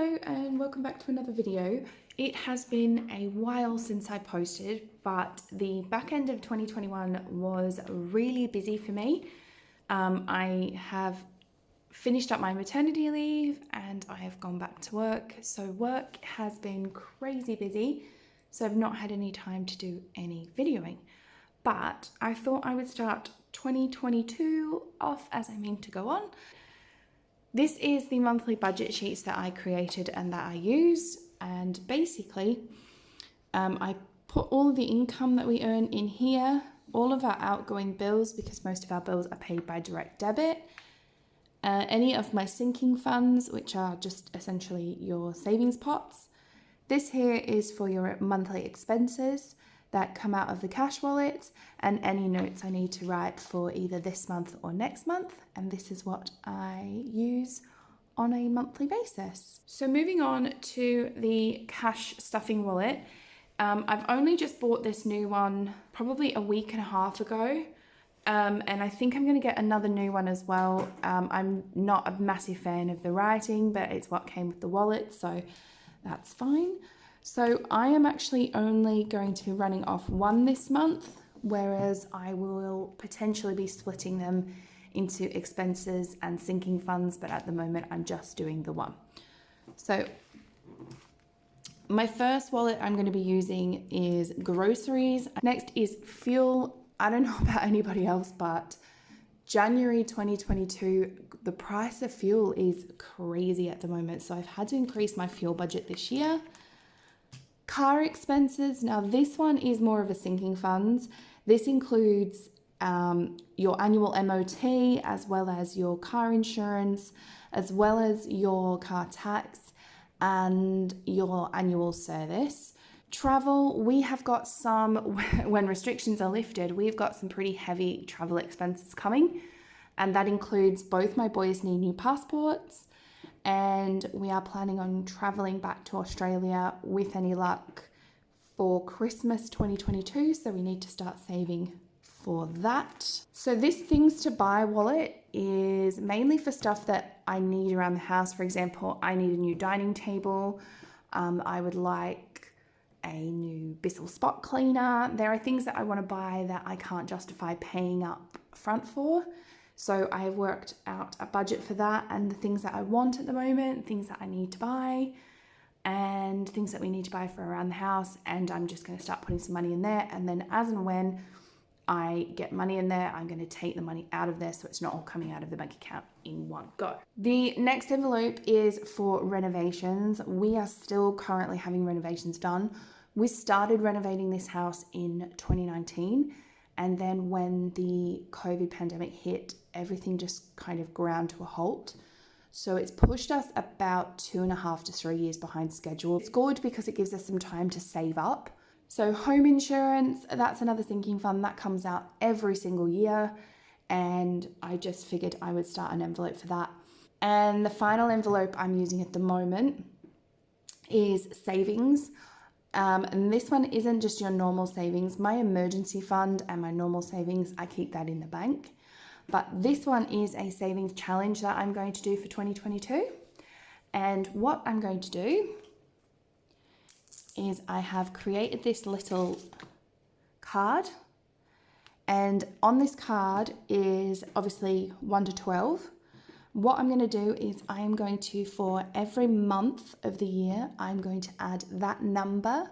Hello and welcome back to another video. It has been a while since I posted, but the back end of 2021 was really busy for me. I have finished up my maternity leave and I have gone back to work. So work has been crazy busy. So I've not had any time to do any videoing. But I thought I would start 2022 off as I mean to go on. This is the monthly budget sheets that I created and that I use, and basically I put all of the income that we earn in here, all of our outgoing bills because most of our bills are paid by direct debit, any of my sinking funds, which are just essentially your savings pots. This here is for your monthly expenses that come out of the cash wallet, and any notes I need to write for either this month or next month, and this is what I use on a monthly basis. So moving on to the cash stuffing wallet, I've only just bought this new one probably a week and a half ago, and I think I'm going to get another new one as well. I'm not a massive fan of the writing, but it's what came with the wallet, so that's fine. So I am actually only going to be running off one this month, whereas I will potentially be splitting them into expenses and sinking funds, but at the moment I'm just doing the one. So my first wallet I'm going to be using is groceries. Next is fuel. I don't know about anybody else, but January 2022, the price of fuel is crazy at the moment. So I've had to increase my fuel budget this year. Car expenses. Now this one is more of a sinking funds. This includes your annual MOT, as well as your car insurance, as well as your car tax and your annual service. Travel, we have got some, when restrictions are lifted, we've got some pretty heavy travel expenses coming, and that includes both my boys need new passports, and we are planning on traveling back to Australia with any luck for Christmas 2022, so we need to start saving for that. So this things to buy wallet is mainly for stuff that I need around the house. For example, I need a new dining table. I would like a new Bissell spot cleaner. There are things that I want to buy that I can't justify paying up front for. So I have worked out a budget for that, and the things that I want at the moment, things that I need to buy, and things that we need to buy for around the house. And I'm just going to start putting some money in there. And then as and when I get money in there, I'm going to take the money out of there so it's not all coming out of the bank account in one go. The next envelope is for renovations. We are still currently having renovations done. We started renovating this house in 2019. And then when the COVID pandemic hit, everything just kind of ground to a halt. So it's pushed us about 2.5 to 3 years behind schedule. It's good because it gives us some time to save up. So home insurance, that's another sinking fund that comes out every single year. And I just figured I would start an envelope for that. And the final envelope I'm using at the moment is savings. And this one isn't just your normal savings. My emergency fund and my normal savings, I keep that in the bank. But this one is a savings challenge that I'm going to do for 2022. And what I'm going to do is I have created this little card. And on this card is obviously 1 to 12. What I'm going to do is I'm going to, for every month of the year, I'm going to add that number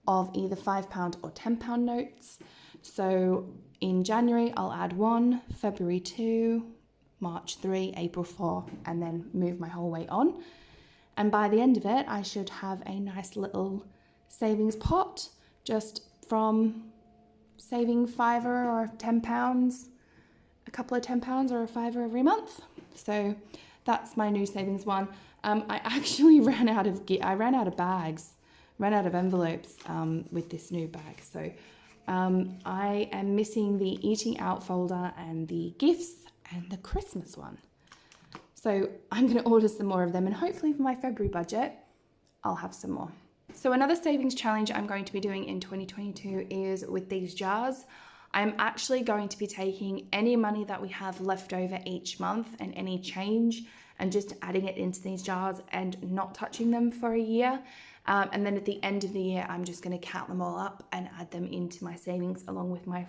of either £5 or £10 notes. So in January, I'll add 1, February 2, March 3, April 4, and then move my whole way on. And by the end of it, I should have a nice little savings pot just from saving £5 or £10, a couple of £10 or a £5 every month. So that's my new savings one. I actually ran out of bags, ran out of envelopes with this new bag. So I am missing the eating out folder and the gifts and the Christmas one. So I'm going to order some more of them, and hopefully for my February budget, I'll have some more. So another savings challenge I'm going to be doing in 2022 is with these jars. I'm actually going to be taking any money that we have left over each month and any change, and just adding it into these jars and not touching them for a year. And then at the end of the year, I'm just going to count them all up and add them into my savings along with my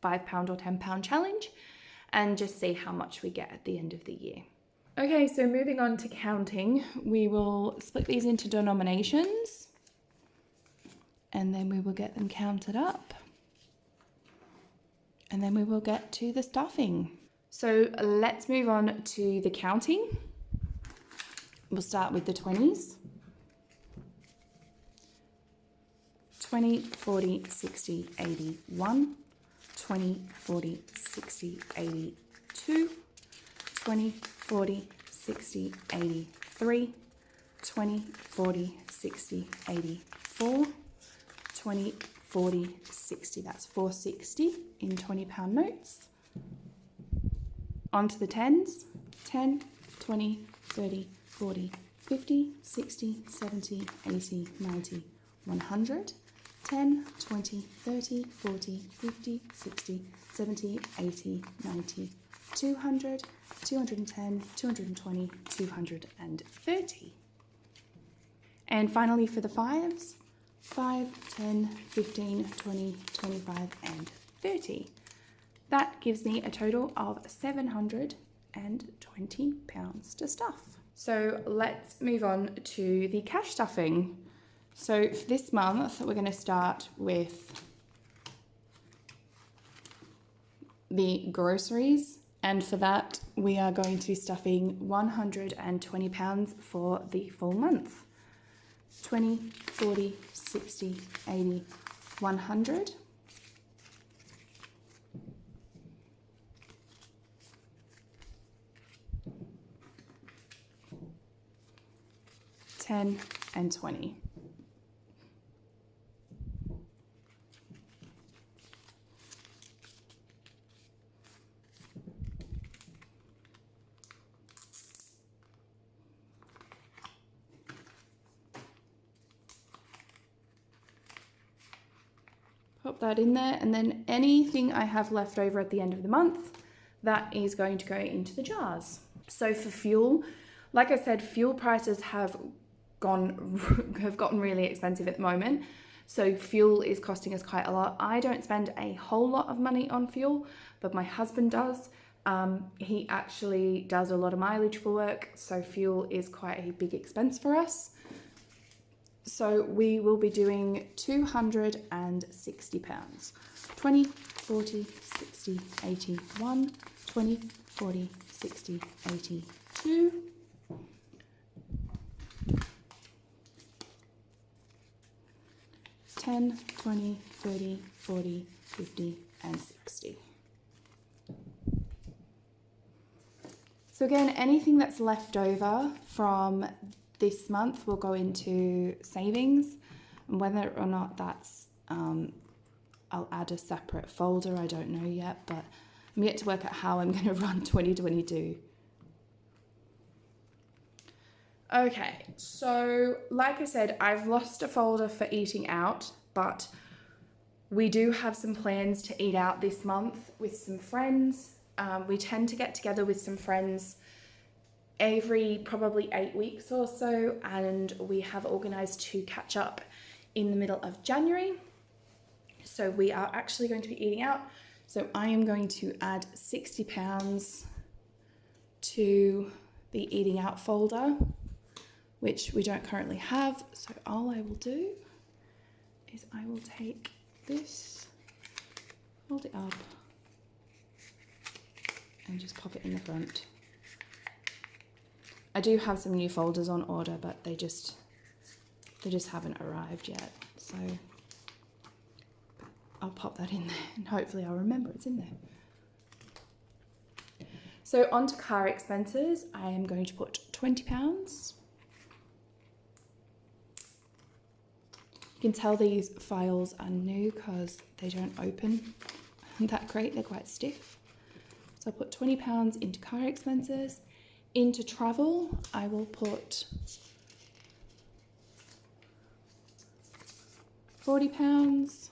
£5 or £10 challenge, and just see how much we get at the end of the year. Okay, so moving on to counting, we will split these into denominations and then we will get them counted up. And then we will get to the stuffing. So let's move on to the counting. We'll start with the 20s. 20, 40, 60, 80, 1. 20, 40, 60, 82. 20, 40, 60, 83. 20, 40, 60, 84. 20, 40, 60, that's 460 in £20 notes. On to the 10s, 10, 20, 30, 40, 50, 60, 70, 80, 90, 100. 10, 20, 30, 40, 50, 60, 70, 80, 90, 200, 210, 220, 230. And finally for the 5s, 5, 10, 15, 20, 25, and 30. That gives me a total of £720 to stuff. So let's move on to the cash stuffing. So for this month, we're going to start with the groceries. And for that, we are going to be stuffing £120 for the full month. 20, 40, 60, 80, 100. $10 and $20. Pop that in there, and then anything I have left over at the end of the month, that is going to go into the jars. So for fuel, like I said, fuel prices have gotten really expensive at the moment. So fuel is costing us quite a lot. I don't spend a whole lot of money on fuel, but my husband does. He actually does a lot of mileage for work, so fuel is quite a big expense for us. So we will be doing £260. 20, 40, 60, 80, 1, 20, 40, 60, 80, 2. 10, 20, 30, 40, 50, and 60. So again, anything that's left over from this month will go into savings, and whether or not that's, I'll add a separate folder, I don't know yet, but I'm yet to work out how I'm going to run 2022. Okay, so like I said, I've lost a folder for eating out, but we do have some plans to eat out this month with some friends. We tend to get together with some friends every probably 8 weeks or so, and we have organised to catch up in the middle of January. So we are actually going to be eating out. So I am going to add £60 to the eating out folder, which we don't currently have. So all I will do is I will take this, hold it up, and just pop it in the front. I do have some new folders on order, but they just haven't arrived yet. So I'll pop that in there and hopefully I'll remember it's in there. So on to car expenses, I am going to put £20. You can tell these files are new because they don't open that great, they're quite stiff. So I'll put £20 into car expenses. Into travel, I will put £40.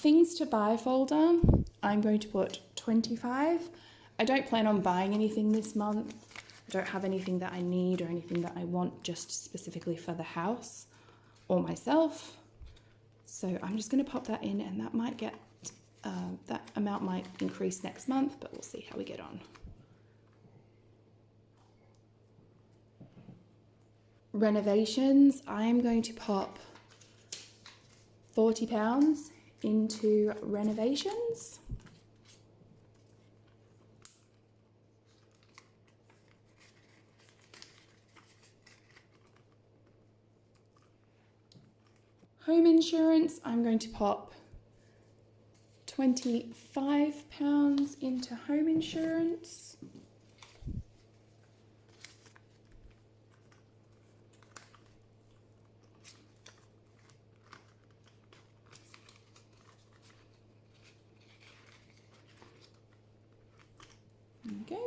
things to buy folder, I'm going to put 25. I don't plan on buying anything this month. I don't have anything that I need or anything that I want just specifically for the house or myself. So I'm just going to pop that in, and that might get, that amount might increase next month, but we'll see how we get on. Renovations, I am going to pop £40 into renovations. Home insurance, I'm going to pop £25 into home insurance. Okay.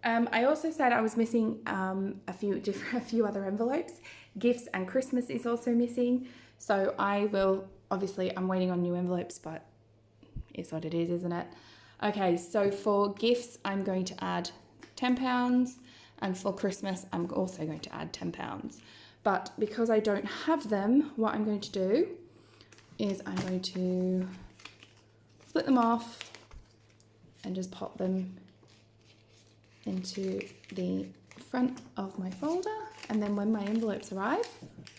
I also said I was missing a few other envelopes. Gifts and Christmas is also missing. So I will, obviously I'm waiting on new envelopes, but it's what it is, isn't it? Okay, so for gifts, I'm going to add £10, and for Christmas, I'm also going to add £10. But because I don't have them, what I'm going to do is I'm going to split them off and just pop them into the front of my folder, and then when my envelopes arrive,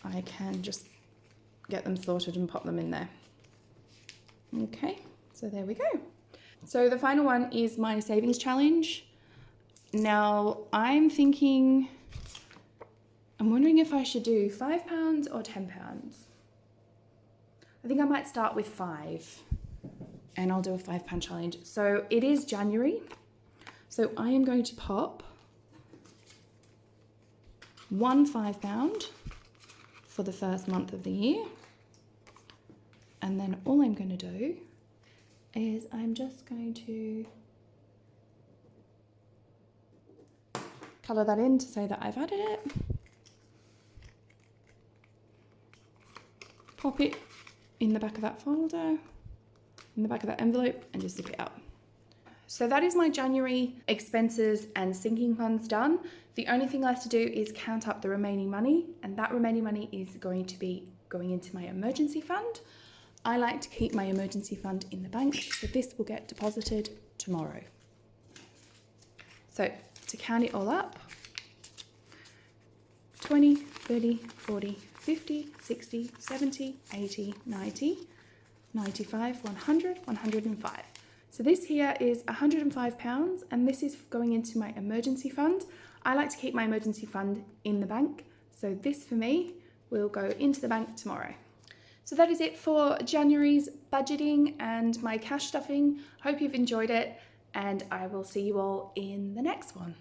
I can just get them sorted and pop them in there. Okay, so there we go. So the final one is my savings challenge. Now I'm wondering if I should do £5 or £10. I think I might start with 5 and I'll do a £5 challenge. So it is January. So I am going to pop one £5 for the first month of the year. And then all I'm going to do is I'm just going to colour that in to say that I've added it. Pop it in the back of that folder, in the back of that envelope, and just zip it up. So that is my January expenses and sinking funds done. The only thing left to do is count up the remaining money, and that remaining money is going to be going into my emergency fund. I like to keep my emergency fund in the bank, so this will get deposited tomorrow. So to count it all up, 20, 30, 40, 50, 60, 70, 80, 90, 95, 100, 105. So this here is £105, and this is going into my emergency fund. I like to keep my emergency fund in the bank, so this for me will go into the bank tomorrow. So that is it for January's budgeting and my cash stuffing. Hope you've enjoyed it, and I will see you all in the next one.